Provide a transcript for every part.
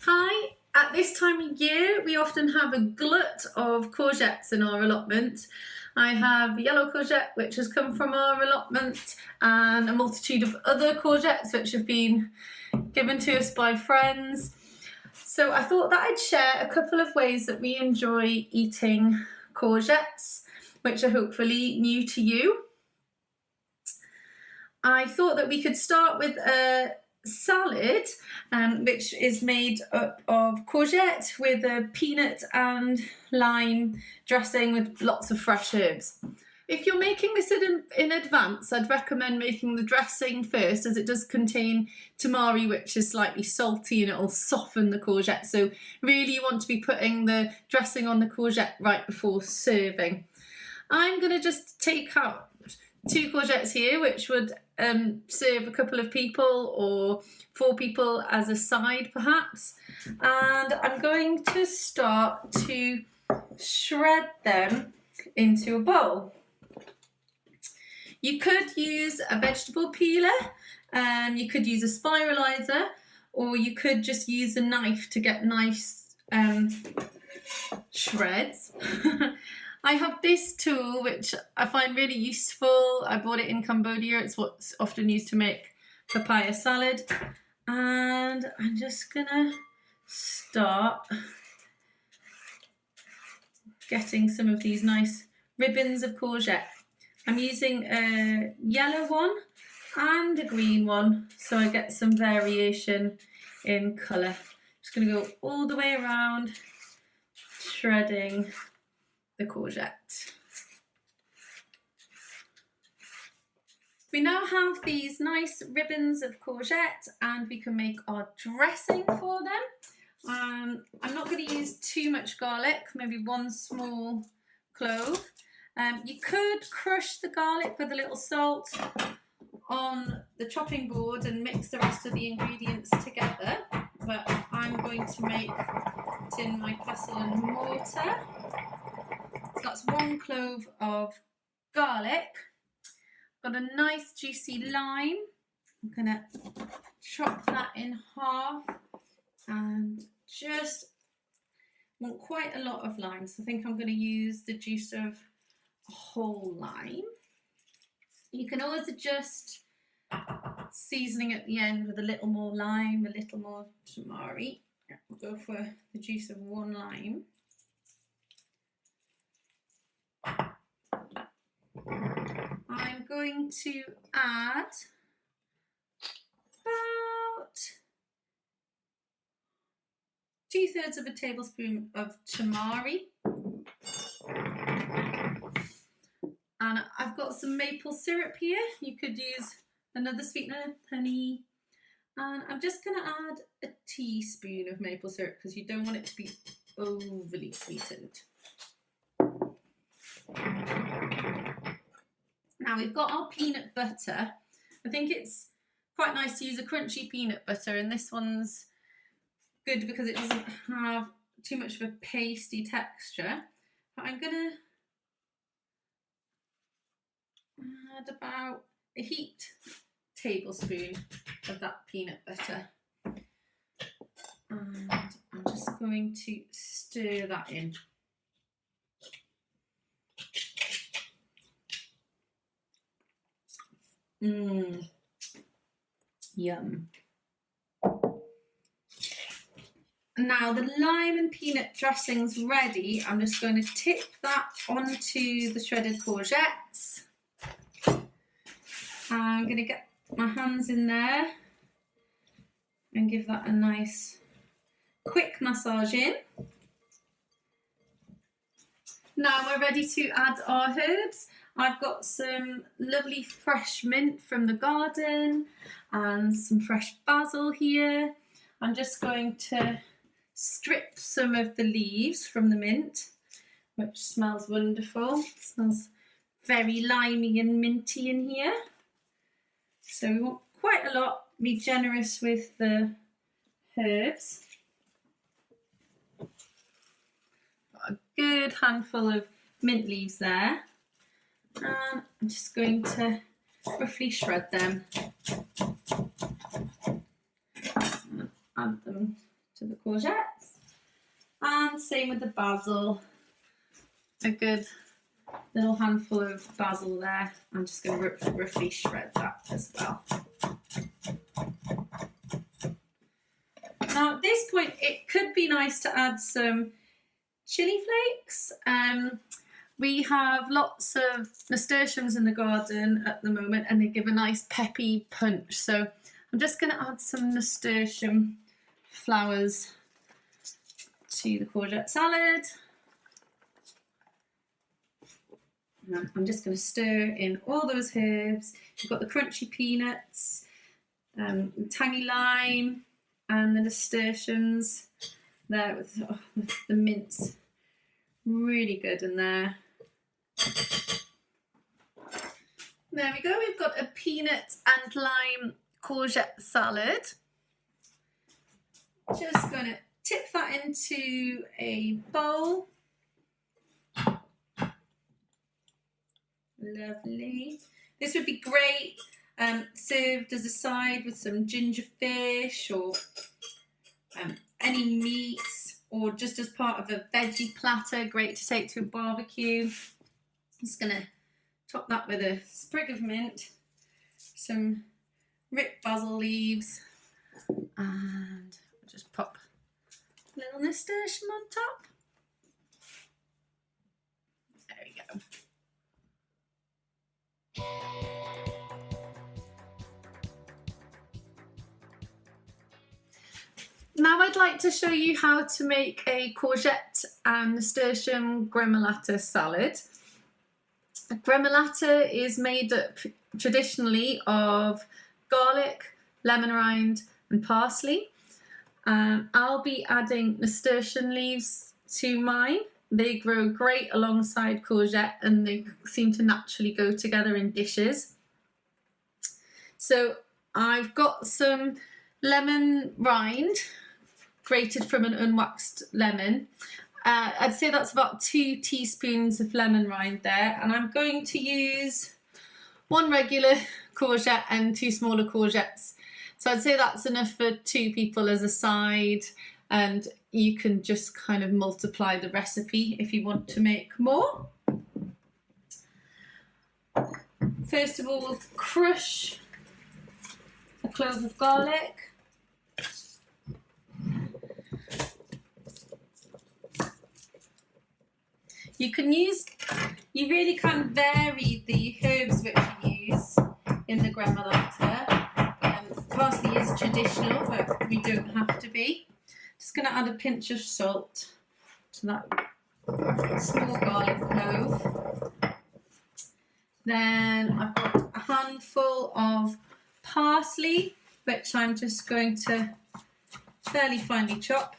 Hi, at this time of year we often have a glut of courgettes in our allotment. I have yellow courgette which has come from our allotment and a multitude of other courgettes which have been given to us by friends. So I thought that I'd share a couple of ways that we enjoy eating courgettes, which are hopefully new to you. I thought that we could start with a salad, which is made up of courgette with a peanut and lime dressing with lots of fresh herbs. If you're making this in advance, I'd recommend making the dressing first, as it does contain tamari, which is slightly salty and it'll soften the courgette. So really you want to be putting the dressing on the courgette right before serving. I'm going to just take out 2 courgettes here, which would serve a couple of people or 4 people as a side perhaps. And I'm going to start to shred them into a bowl. You could use a vegetable peeler, you could use a spiralizer, or you could just use a knife to get nice shreds. I have this tool which I find really useful. I bought it in Cambodia. It's what's often used to make papaya salad. And I'm just gonna start getting some of these nice ribbons of courgette. I'm using a yellow one and a green one, so I get some variation in colour. Just gonna go all the way around, shredding the courgette. We now have these nice ribbons of courgette and we can make our dressing for them. I'm not going to use too much garlic, maybe 1 small clove. You could crush the garlic with a little salt on the chopping board and mix the rest of the ingredients together, but I'm going to make it in my pestle and mortar. So that's 1 clove of garlic. Got a nice juicy lime. I'm gonna chop that in half and just want quite a lot of lime. So I think I'm gonna use the juice of a whole lime. You can always adjust seasoning at the end with a little more lime, a little more tamari. We'll go for the juice of 1 lime. I'm going to add about 2/3 of a tablespoon of tamari. And I've got some maple syrup here. You could use another sweetener, honey. And I'm just going to add a teaspoon of maple syrup because you don't want it to be overly sweetened. Now we've got our peanut butter. I think it's quite nice to use a crunchy peanut butter, and this one's good because it doesn't have too much of a pasty texture. But I'm gonna add about a heaped tablespoon of that peanut butter. And I'm just going to stir that in. Yum. Now the lime and peanut dressing's ready. I'm just going to tip that onto the shredded courgettes. I'm going to get my hands in there and give that a nice quick massage in. Now we're ready to add our herbs. I've got some lovely fresh mint from the garden and some fresh basil here. I'm just going to strip some of the leaves from the mint, which smells wonderful. It smells very limey and minty in here. So we want quite a lot, be generous with the herbs. Got a good handful of mint leaves there. And I'm just going to roughly shred them. Add them to the courgettes. And same with the basil. A good little handful of basil there. I'm just going to roughly shred that as well. Now at this point it could be nice to add some chili flakes. We have lots of nasturtiums in the garden at the moment and they give a nice peppy punch. So I'm just going to add some nasturtium flowers to the courgette salad. And I'm just going to stir in all those herbs. You've got the crunchy peanuts, tangy lime, and the nasturtiums there with the mince. Really good in there. There we go. We've got a peanut and lime courgette salad. Just going to tip that into a bowl. Lovely. This would be great served as a side with some ginger fish or any meats, or just as part of a veggie platter. Great to take to a barbecue. Just going to top that with a sprig of mint, some ripped basil leaves, and we'll just pop a little nasturtium on top. There we go. Now I'd like to show you how to make a courgette and nasturtium Gramolata salad. A Gramolata is made up traditionally of garlic, lemon rind and parsley. I'll be adding nasturtium leaves to mine. They grow great alongside courgette and they seem to naturally go together in dishes. So I've got some lemon rind grated from an unwaxed lemon. I'd say that's about 2 teaspoons of lemon rind there, and I'm going to use 1 regular courgette and 2 smaller courgettes. So I'd say that's enough for 2 people as a side, and you can just kind of multiply the recipe if you want to make more. First of all, we'll crush a clove of garlic. You really can vary the herbs which you use in the Gramolata. Parsley is traditional, but we don't have to be. Just going to add a pinch of salt to that small garlic clove. Then I've got a handful of parsley, which I'm just going to fairly finely chop.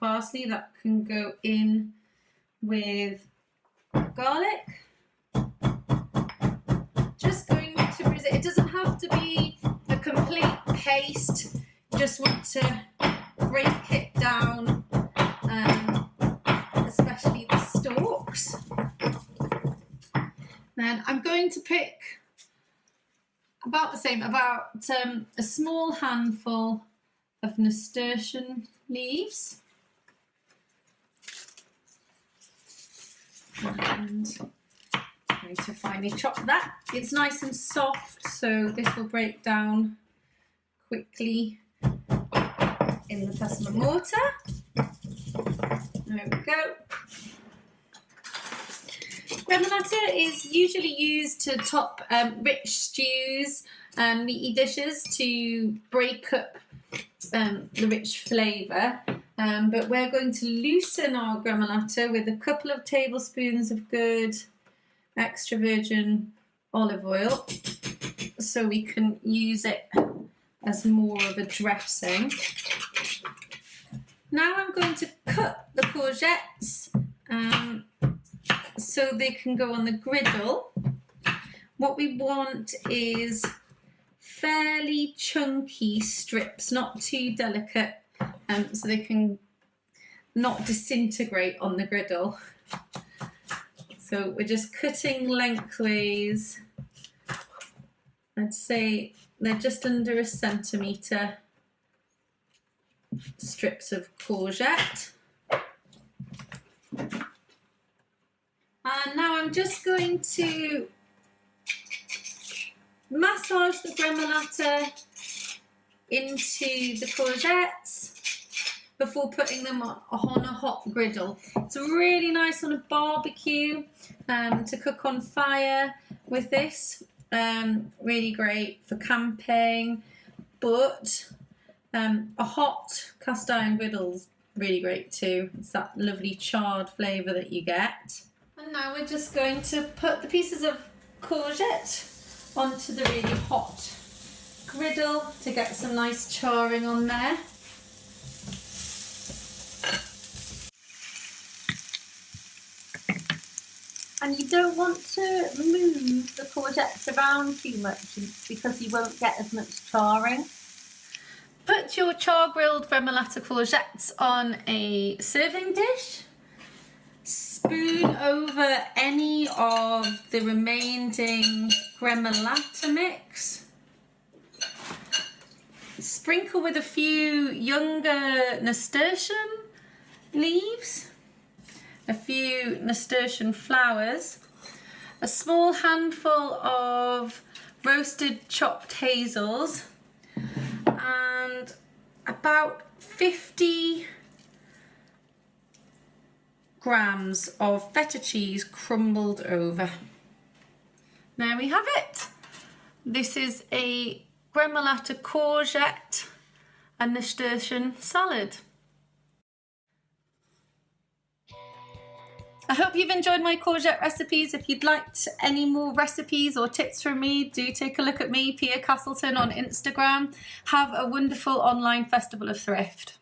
Parsley that can go in with garlic. Just going to bruise it. It doesn't have to be a complete paste. Just want to break it down, especially the stalks. Then I'm going to pick about the same, about a small handful of nasturtium leaves. And I'm going to finely chop that. It's nice and soft, so this will break down quickly in the pestle and mortar. There we go. Gramolata is usually used to top rich stews and meaty dishes to break up the rich flavour. But we're going to loosen our Gramolata with a couple of tablespoons of good extra virgin olive oil so we can use it as more of a dressing. Now I'm going to cut the courgettes so they can go on the griddle. What we want is fairly chunky strips, not too delicate, so they can not disintegrate on the griddle. So we're just cutting lengthways. I'd say they're just under 1 centimetre strips of courgette. And now I'm just going to massage the Gramolata into the courgettes before putting them on a hot griddle. It's really nice on a barbecue to cook on fire with this. Really great for camping, but a hot cast iron griddle's really great too. It's that lovely charred flavour that you get. And now we're just going to put the pieces of courgette onto the really hot griddle to get some nice charring on there. And you don't want to move the courgettes around too much because you won't get as much charring. Put your char-grilled Gramolata courgettes on a serving dish. Spoon over any of the remaining Gramolata mix. Sprinkle with a few younger nasturtium leaves, a few nasturtium flowers, a small handful of roasted chopped hazels, and about 50 grams of feta cheese crumbled over. There we have it. This is a Gramolata courgette and nasturtium salad. I hope you've enjoyed my courgette recipes. If you'd like any more recipes or tips from me, do take a look at me, Pia Castleton, on Instagram. Have a wonderful online festival of thrift.